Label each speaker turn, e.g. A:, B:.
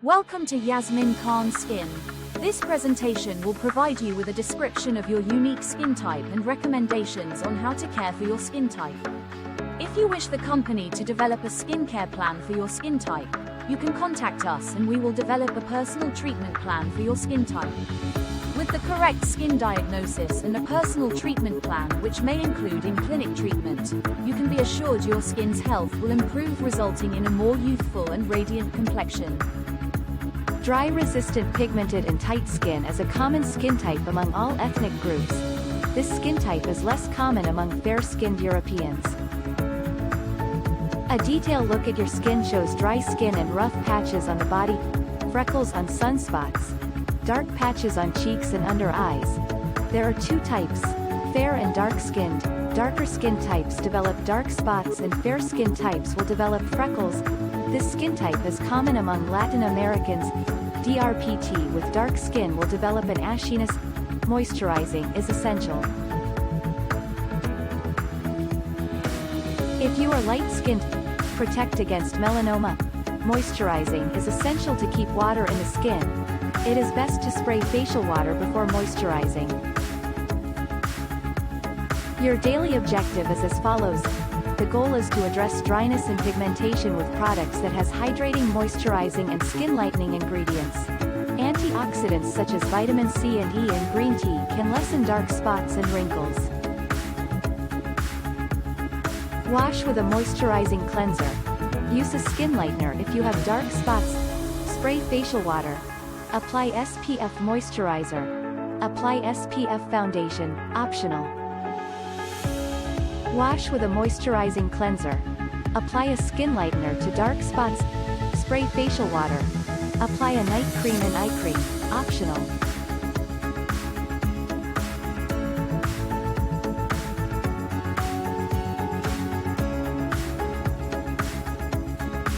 A: Welcome to Yasmin Khan Skin. This presentation will provide you with a description of your unique skin type and recommendations on how to care for your skin type. If you wish the company to develop a skincare plan for your skin type, you can contact us and we will develop a personal treatment plan for your skin type. With the correct skin diagnosis and a personal treatment plan which may include in-clinic treatment, you can be assured your skin's health will improve, resulting in a more youthful and radiant complexion.
B: Dry-resistant pigmented and tight skin is a common skin type among all ethnic groups. This skin type is less common among fair-skinned Europeans. A detailed look at your skin shows dry skin and rough patches on the body, freckles on sunspots, dark patches on cheeks and under eyes. There are two types, fair and dark-skinned. Darker skin types develop dark spots and fair skin types will develop freckles. This skin type is common among Latin Americans. DRPT with dark skin will develop an ashiness. Moisturizing is essential. If you are light-skinned, protect against melanoma. Moisturizing is essential to keep water in the skin. It is best to spray facial water before moisturizing. Your daily objective is as follows. The goal is to address dryness and pigmentation with products that has hydrating, moisturizing and skin lightening ingredients. Antioxidants such as vitamin C and E in green tea can lessen dark spots and wrinkles. Wash with a moisturizing cleanser. Use a skin lightener if you have dark spots. Spray facial water. Apply SPF moisturizer. Apply SPF foundation, optional. Wash with a moisturizing cleanser. Apply a skin lightener to dark spots. Spray facial water. Apply a night cream and eye cream, optional.